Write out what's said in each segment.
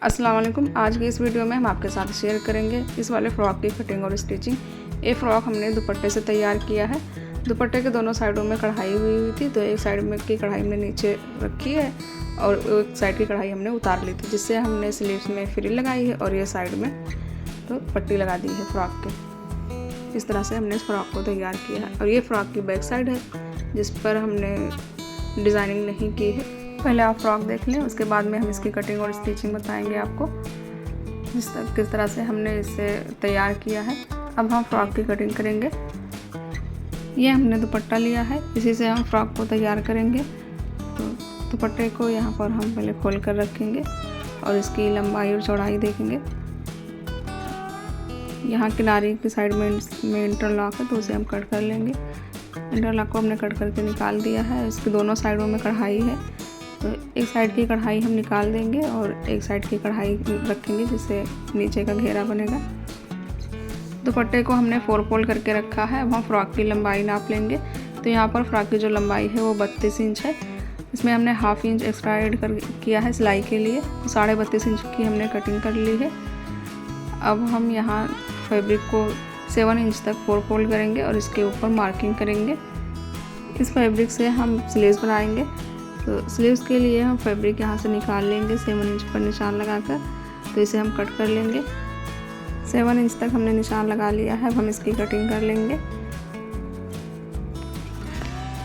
अस्सलाम वालेकुम। आज की इस वीडियो में हम आपके साथ शेयर करेंगे इस वाले फ़्रॉक की कटिंग और स्टिचिंग। ये फ़्रॉक हमने दुपट्टे से तैयार किया है। दुपट्टे के दोनों साइडों में कढ़ाई हुई थी, तो एक साइड में की कढ़ाई हमने नीचे रखी है और एक साइड की कढ़ाई हमने उतार ली थी, जिससे हमने स्लीव्स में फ्रिल लगाई है और ये साइड में तो पट्टी लगा दी है फ़्रॉक के। इस तरह से हमने इस फ़्रॉक को तैयार किया है और ये फ़्रॉक की बैक साइड है जिस पर हमने डिज़ाइनिंग नहीं की है। पहले आप फ्रॉक देख लें, उसके बाद में हम इसकी कटिंग और स्टिचिंग बताएंगे आपको किस तरह से हमने इसे तैयार किया है। अब हम फ्रॉक की कटिंग करेंगे। ये हमने दुपट्टा लिया है, इसी से हम फ्रॉक को तैयार करेंगे। तो दुपट्टे को यहाँ पर हम पहले खोल कर रखेंगे और इसकी लंबाई और चौड़ाई देखेंगे। यहाँ किनारे की साइड में इंटरलॉक है, तो उसे हम कट कर लेंगे। इंटरलॉक को हमने कट करके निकाल दिया है। इसके दोनों साइडों में कढ़ाई है, तो एक साइड की कढ़ाई हम निकाल देंगे और एक साइड की कढ़ाई रखेंगे, जिससे नीचे का घेरा बनेगा। दुपट्टे को हमने 4 फोल्ड करके रखा है। अब हम फ्रॉक की लंबाई नाप लेंगे। तो यहाँ पर फ्रॉक की जो लंबाई है वो 32 इंच है। इसमें हमने ½ इंच एक्स्ट्रा ऐड किया है सिलाई के लिए। 32.5 इंच की हमने कटिंग कर ली है। अब हम यहाँ फैब्रिक को 7 इंच तक 4 फोल्ड करेंगे और इसके ऊपर मार्किंग करेंगे। इस फैब्रिक से हम स्लीव्स बनाएंगे। तो स्लीव्स के लिए हम फैब्रिक यहाँ से निकाल लेंगे 7 इंच पर निशान लगाकर। तो इसे हम कट कर लेंगे। 7 इंच तक हमने निशान लगा लिया है। अब हम इसकी कटिंग कर लेंगे।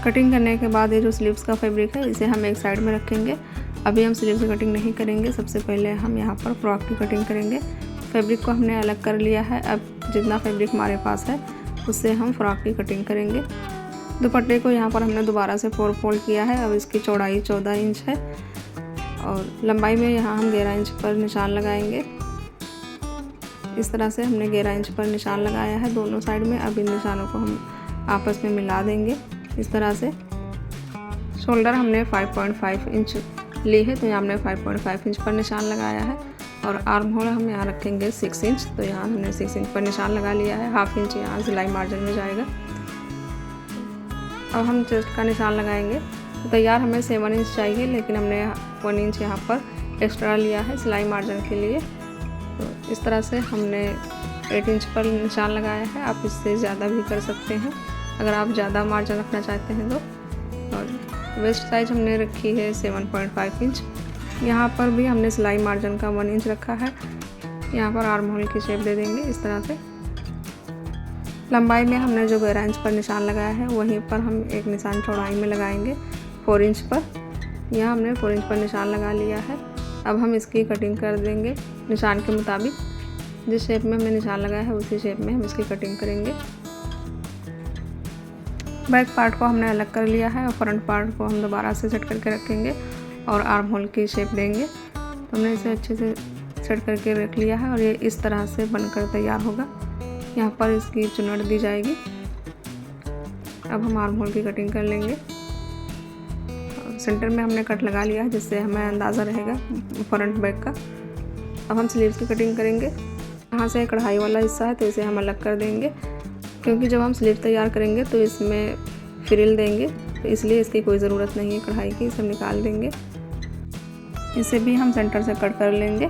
कटिंग करने के बाद ये जो स्लीव्स का फैब्रिक है इसे हम एक साइड में रखेंगे। अभी हम स्लीव्स की कटिंग नहीं करेंगे। सबसे पहले हम यहाँ पर फ्रॉक की कटिंग करेंगे। फैब्रिक को हमने अलग कर लिया है। अब जितना फैब्रिक हमारे पास है उससे हम फ्रॉक की कटिंग करेंगे। दुपट्टे को यहाँ पर हमने दोबारा से 4 फोल्ड किया है। अब इसकी चौड़ाई 14 इंच है और लंबाई में यहाँ हम 11 इंच पर निशान लगाएंगे। इस तरह से हमने 11 इंच पर निशान लगाया है दोनों साइड में। अब इन निशानों को हम आपस में मिला देंगे इस तरह से। शोल्डर हमने 5.5 इंच ली है, तो यहाँ हमने 5.5 इंच पर निशान लगाया है और आर्म होल हम यहाँ रखेंगे 6 इंच। तो यहाँ हमने 6 इंच पर निशान लगा लिया है। ½ इंच यहाँ सिलाई मार्जिन में जाएगा। अब हम चेस्ट का निशान लगाएंगे। तो तैयार हमें 7 इंच चाहिए, लेकिन हमने 1 इंच यहाँ पर एक्स्ट्रा लिया है सिलाई मार्जिन के लिए। तो इस तरह से हमने 8 इंच पर निशान लगाया है। आप इससे ज़्यादा भी कर सकते हैं अगर आप ज़्यादा मार्जिन रखना चाहते हैं तो। और वेस्ट साइज हमने रखी है 7.5 इंच। यहाँ पर भी हमने सिलाई मार्जिन का 1 इंच रखा है। यहाँ पर आर्म होल की शेप दे देंगे इस तरह से। लंबाई में हमने जो 11 इंच पर निशान लगाया है वहीं पर हम एक निशान चौड़ाई में लगाएंगे 4 इंच पर। यहाँ हमने 4 इंच पर निशान लगा लिया है। अब हम इसकी कटिंग कर देंगे निशान के मुताबिक। जिस शेप में हमने निशान लगाया है उसी शेप में हम इसकी कटिंग करेंगे। बैक पार्ट को हमने अलग कर लिया है और फ्रंट पार्ट को हम दोबारा से सेट करके रखेंगे और आर्म होल की शेप देंगे। तो हमने इसे अच्छे से सेट करके रख लिया है और ये इस तरह से बनकर तैयार होगा। यहाँ पर इसकी चुन्नट दी जाएगी। अब हम आर्म होल की कटिंग कर लेंगे। सेंटर में हमने कट लगा लिया है, जिससे हमें अंदाज़ा रहेगा फ्रंट बैक का। अब हम स्लीव्स की कटिंग करेंगे। यहाँ से कढ़ाई वाला हिस्सा है, तो इसे हम अलग कर देंगे, क्योंकि जब हम स्लीव तैयार करेंगे तो इसमें फ्रिल देंगे, तो इसलिए इसकी कोई ज़रूरत नहीं है कढ़ाई की। इसे हम निकाल देंगे। इसे भी हम सेंटर से कट कर लेंगे।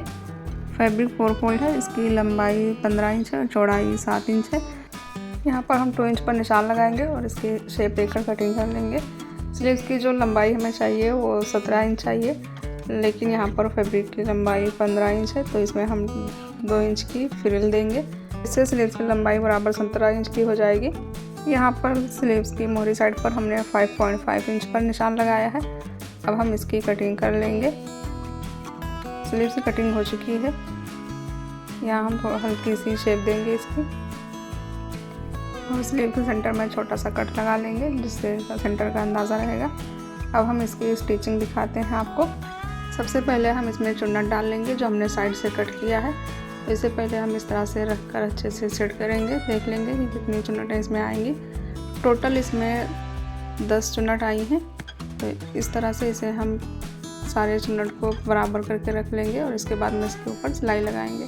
फैब्रिक 4 फोल्ड है। इसकी लंबाई 15 इंच है और चौड़ाई 7 इंच है। यहाँ पर हम 2 इंच पर निशान लगाएंगे और इसकी शेप देकर कटिंग कर लेंगे। स्लीव्स की जो लंबाई हमें चाहिए वो 17 इंच चाहिए, लेकिन यहाँ पर फैब्रिक की लंबाई 15 इंच है, तो इसमें हम 2 इंच की फ्रिल देंगे। इससे स्लीव्स की लंबाई बराबर 17 इंच की हो जाएगी। यहाँ पर स्लीव्स की मोहरी साइड पर हमने 5.5 इंच पर निशान लगाया है। अब हम इसकी कटिंग कर लेंगे। स्लीव्स की कटिंग हो चुकी है। यहाँ हम थोड़ा हल्की सी शेप देंगे इसकी और स्लीव के सेंटर में छोटा सा कट लगा लेंगे, जिससे सेंटर का अंदाज़ा रहेगा। अब हम इसकी स्टिचिंग दिखाते हैं आपको। सबसे पहले हम इसमें चुन्नट डाल लेंगे जो हमने साइड से कट किया है। तो इससे पहले हम इस तरह से रख कर अच्छे से सेट करेंगे। देख लेंगे कि कितनी चुन्नटें इसमें आएंगी। टोटल इसमें 10 चुन्नट आई हैं। तो इस तरह से इसे हम सारे चुन्नट को बराबर करके रख लेंगे और इसके बाद में इसके ऊपर सिलाई लगाएंगे।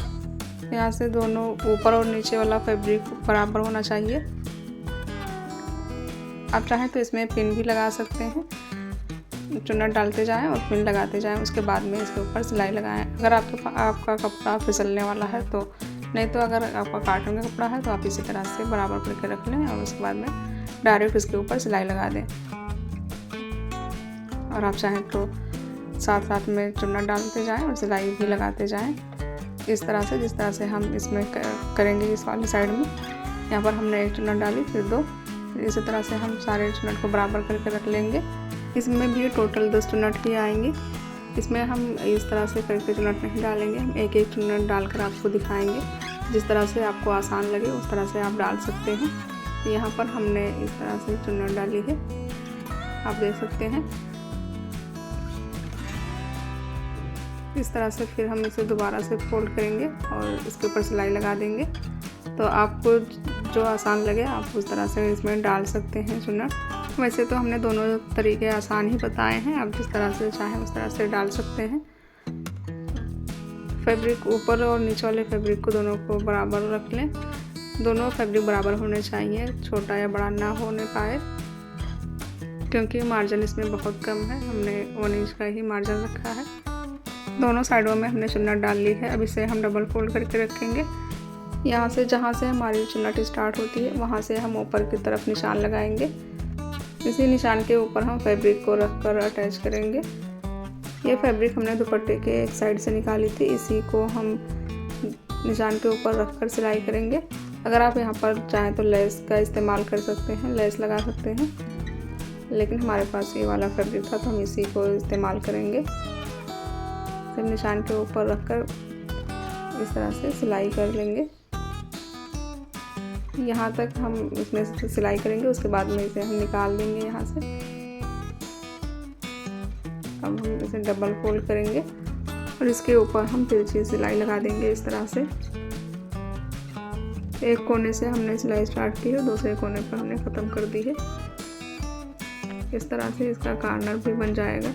यहाँ से दोनों ऊपर और नीचे वाला फैब्रिक बराबर होना चाहिए। आप चाहें तो इसमें पिन भी लगा सकते हैं। चुन्नट डालते जाएं और पिन लगाते जाएं। उसके बाद में इसके ऊपर सिलाई लगाएं। अगर आपका कपड़ा फिसलने वाला है तो, नहीं तो अगर आपका कॉटन का कपड़ा है तो आप इसी तरह से बराबर करके रख लें और उसके बाद में डायरेक्ट इसके ऊपर सिलाई लगा दें। और आप चाहें तो साथ साथ में चुन्नट डालते जाएं और सिलाई भी लगाते जाएं, इस तरह से जिस तरह से हम इसमें करेंगे। इस वाली साइड में यहाँ पर हमने एक चुन्नट डाली, फिर 2, इसी तरह से हम सारे चुन्नट को बराबर करके रख लेंगे। इसमें भी टोटल 10 चुन्नट ही आएंगी। इसमें हम इस तरह से करके चुन्नट नहीं डालेंगे, हम एक एक चुन्नट डालकर आपको दिखाएंगे। जिस तरह से आपको आसान लगे उस तरह से आप डाल सकते हैं। यहाँ पर हमने इस तरह से चुन्नट डाली है, आप देख सकते हैं। इस तरह से फिर हम इसे दोबारा से फोल्ड करेंगे और इसके ऊपर सिलाई लगा देंगे। तो आपको जो आसान लगे आप उस तरह से इसमें डाल सकते हैं चुन्नट। वैसे तो हमने दोनों तरीके आसान ही बताए हैं, आप जिस तरह से चाहें उस तरह से डाल सकते हैं। फैब्रिक ऊपर और नीचे वाले फैब्रिक को दोनों को बराबर रख लें। दोनों फैब्रिक बराबर होने चाहिए, छोटा या बड़ा ना होने पाए, क्योंकि मार्जिन इसमें बहुत कम है। हमने 1 इंच का ही मार्जिन रखा है। दोनों साइडों में हमने चुन्नट डाल ली है। अब इसे हम डबल फोल्ड करके रखेंगे। यहाँ से जहाँ से हमारी चुन्नट स्टार्ट होती है वहाँ से हम ऊपर की तरफ निशान लगाएंगे। इसी निशान के ऊपर हम फैब्रिक को रख कर अटैच करेंगे। ये फैब्रिक हमने दुपट्टे के एक साइड से निकाली थी, इसी को हम निशान के ऊपर रख कर सिलाई करेंगे। अगर आप यहाँ पर चाहें तो लेस का इस्तेमाल कर सकते हैं, लेस लगा सकते हैं, लेकिन हमारे पास ये वाला फैब्रिक था तो हम इसी को इस्तेमाल करेंगे। फिर निशान के ऊपर रखकर इस तरह से सिलाई कर लेंगे। यहाँ तक हम इसमें से सिलाई करेंगे, उसके बाद में इसे हम निकाल देंगे यहाँ से। अब हम इसे डबल फोल्ड करेंगे और इसके ऊपर हम तिरछी सिलाई लगा देंगे इस तरह से। एक कोने से हमने सिलाई स्टार्ट की है, दूसरे कोने पर हमने ख़त्म कर दी है। इस तरह से इसका कॉर्नर भी बन जाएगा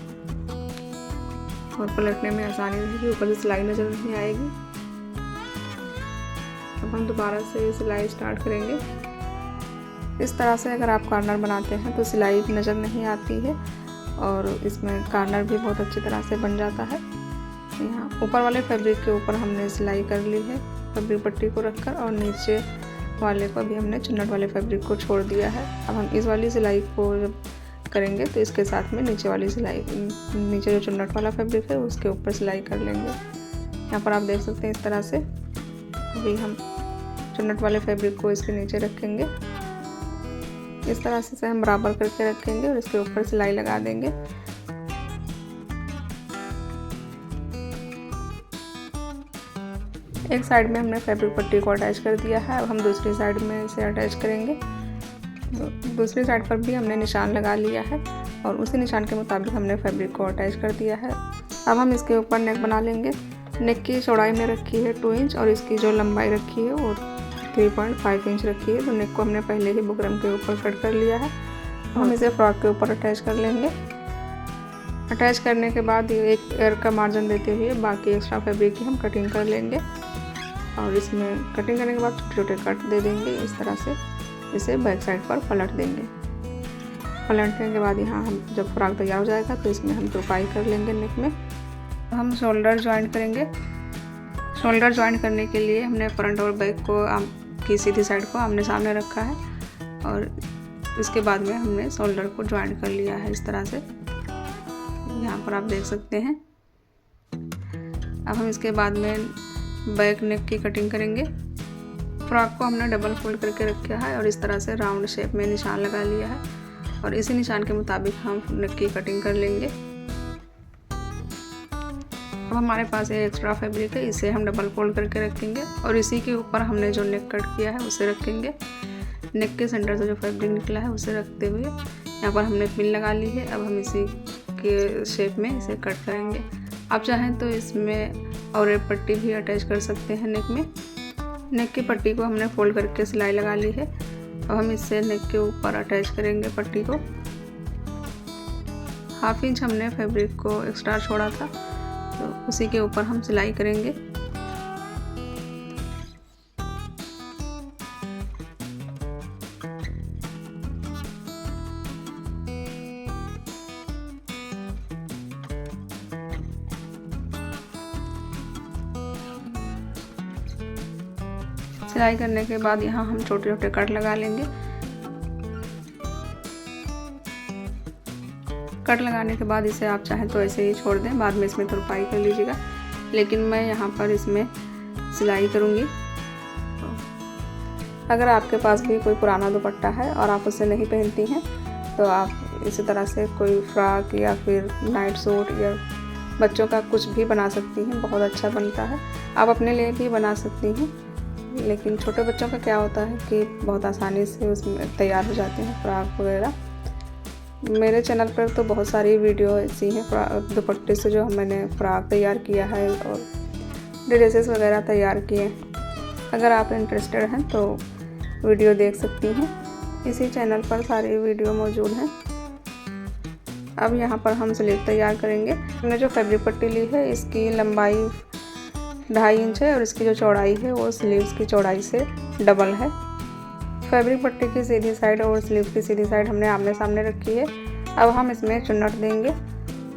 और पलटने में आसानी रहेगी, ऊपर से सिलाई नज़र नहीं आएगी। अब हम दोबारा से सिलाई स्टार्ट करेंगे। इस तरह से अगर आप कॉर्नर बनाते हैं तो सिलाई नज़र नहीं आती है और इसमें कॉर्नर भी बहुत अच्छी तरह से बन जाता है। यहाँ ऊपर वाले फैब्रिक के ऊपर हमने सिलाई कर ली है फैब्रिक पट्टी को रखकर, और नीचे वाले को अभी हमने चुन्नट वाले फैब्रिक को छोड़ दिया है। अब हम इस वाली सिलाई को जब करेंगे तो इसके साथ में नीचे वाली सिलाई, नीचे जो चुन्नट वाला फैब्रिक है उसके ऊपर सिलाई कर लेंगे। यहाँ पर आप देख सकते हैं इस तरह से। अभी हम चुन्नट वाले फैब्रिक को इसके नीचे रखेंगे, इस तरह से हम बराबर करके रखेंगे और इसके ऊपर सिलाई लगा देंगे। एक साइड में हमने फैब्रिक पट्टी को अटैच कर दिया है, अब हम दूसरी साइड में इसे अटैच करेंगे। दूसरी साइड पर भी हमने निशान लगा लिया है और उसी निशान के मुताबिक हमने फैब्रिक को अटैच कर दिया है। अब हम इसके ऊपर नेक बना लेंगे। नेक की चौड़ाई में रखी है 2 इंच और इसकी जो लंबाई रखी है वो 3.5 इंच रखी है। तो नेक को हमने पहले ही बुकरम के ऊपर कट कर लिया है। हम इसे फ्रॉक के ऊपर अटैच कर लेंगे। अटैच करने के बाद एक एयर का मार्जिन देते हुए बाकी एक्स्ट्रा फैब्रिक की हम कटिंग कर लेंगे और इसमें कटिंग करने के बाद छोटे छोटे कट दे देंगे। इस तरह से इसे बैक साइड पर पलट देंगे। पलटने के बाद यहाँ हम जब फ्रॉक तैयार हो जाएगा तो इसमें हम तुरपाई कर लेंगे नेक में। हम शोल्डर ज्वाइंट करेंगे। शोल्डर ज्वाइंट करने के लिए हमने फ्रंट और बैक को की सीधी साइड को आमने सामने रखा है और इसके बाद में हमने शोल्डर को ज्वाइंट कर लिया है इस तरह से। यहाँ पर आप देख सकते हैं। अब हम इसके बाद में बैक नेक की कटिंग करेंगे। फ्रॉक को हमने डबल फोल्ड करके रखा है और इस तरह से राउंड शेप में निशान लगा लिया है और इसी निशान के मुताबिक हम नेक की कटिंग कर लेंगे। अब हमारे पास एक एक्स्ट्रा फैब्रिक है, इसे हम डबल फोल्ड करके रखेंगे और इसी के ऊपर हमने जो नेक कट किया है उसे रखेंगे। नेक के सेंटर से जो फैब्रिक निकला है उसे रखते हुए यहाँ पर हमने पिन लगा ली है। अब हम इसी के शेप में इसे कट करेंगे। आप चाहें तो इसमें और एक पट्टी भी अटैच कर सकते हैं नेक में। नेक की पट्टी को हमने फोल्ड करके सिलाई लगा ली है। अब हम इससे नेक के ऊपर अटैच करेंगे पट्टी को। 1/2 इंच हमने फैब्रिक को एक्स्ट्रा छोड़ा था तो उसी के ऊपर हम सिलाई करेंगे। सिलाई करने के बाद यहाँ हम छोटे छोटे कट लगा लेंगे। कट लगाने के बाद इसे आप चाहें तो ऐसे ही छोड़ दें, बाद में इसमें तुरपाई कर लीजिएगा, लेकिन मैं यहाँ पर इसमें सिलाई करूँगी। अगर आपके पास भी कोई पुराना दुपट्टा है और आप उसे नहीं पहनती हैं तो आप इसी तरह से कोई फ्रॉक या फिर नाइट सूट या बच्चों का कुछ भी बना सकती हैं, बहुत अच्छा बनता है। आप अपने लिए भी बना सकती हैं, लेकिन छोटे बच्चों का क्या होता है कि बहुत आसानी से उसमें तैयार हो जाते हैं फ्रॉक वगैरह। मेरे चैनल पर तो बहुत सारी वीडियो ऐसी हैं दुपट्टे से जो मैंने फ्रॉक तैयार किया है और ड्रेसेस वगैरह तैयार किए हैं। अगर आप इंटरेस्टेड हैं तो वीडियो देख सकती हैं, इसी चैनल पर सारी वीडियो मौजूद हैं। अब यहाँ पर हम स्लीव तैयार करेंगे। हमने जो फैब्रिक पट्टी ली है इसकी लंबाई 2.5 इंच है और इसकी जो चौड़ाई है वो स्लीव्स की चौड़ाई से डबल है। फैब्रिक पट्टी की सीधी साइड और स्लीव की सीधी साइड हमने आमने सामने रखी है। अब हम इसमें चुन्नट देंगे।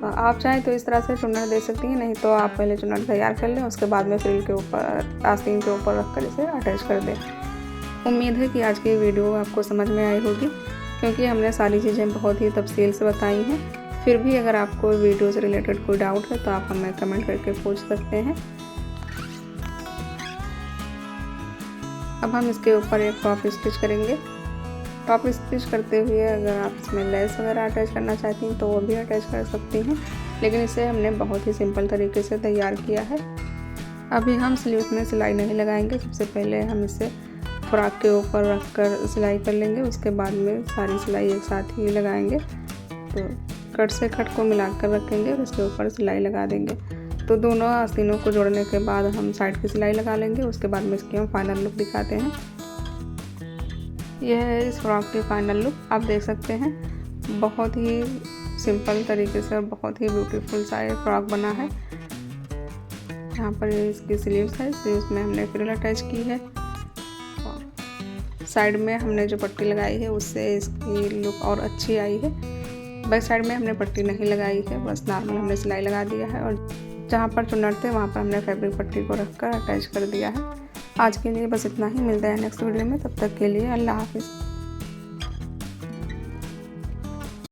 आप चाहें तो इस तरह से चुन्नट दे सकती हैं, नहीं तो आप पहले चुन्नट तैयार कर लें, उसके बाद में फ्रिल के ऊपर आस्तीन के ऊपर रखकर इसे अटैच कर दें। उम्मीद है कि आज की वीडियो आपको समझ में आई होगी, क्योंकि हमने सारी चीज़ें बहुत ही तफसील से बताई हैं। फिर भी अगर आपको वीडियो से रिलेटेड कोई डाउट है तो आप हमें कमेंट करके पूछ सकते हैं। अब हम इसके ऊपर एक टॉप स्टिच करेंगे। टॉप स्टिच करते हुए अगर आप इसमें लेस वगैरह अटैच करना चाहती हैं तो वो भी अटैच कर सकती हैं, लेकिन इसे हमने बहुत ही सिंपल तरीके से तैयार किया है। अभी हम स्लीव्स में सिलाई नहीं लगाएंगे, सबसे पहले हम इसे फ्रॉक के ऊपर रखकर सिलाई कर लेंगे, उसके बाद में सारी सिलाई एक साथ ही लगाएंगे। तो कट से कट को मिलाकर रखेंगे और इसके ऊपर सिलाई लगा देंगे। तो दोनों आस्तीनों को जोड़ने के बाद हम साइड की सिलाई लगा लेंगे, उसके बाद में इसकी हम फाइनल लुक दिखाते हैं। यह है इस फ्रॉक की फाइनल लुक, आप देख सकते हैं। बहुत ही सिंपल तरीके से और बहुत ही ब्यूटीफुल सा ये फ्रॉक बना है। यहाँ पर इसकी स्लीव्स है, स्लीव्स में हमने फ्रिल अटैच की है और साइड में हमने जो पट्टी लगाई है उससे इसकी लुक और अच्छी आई है। बैक साइड में हमने पट्टी नहीं लगाई है, बस नॉर्मल हमने सिलाई लगा दिया है और जहाँ पर चुन्नट थे वहाँ पर हमने फैब्रिक पट्टी को रखकर अटैच कर दिया है। आज के लिए बस इतना ही, मिलता है नेक्स्ट वीडियो में, तब तक के लिए अल्लाह हाफिज़।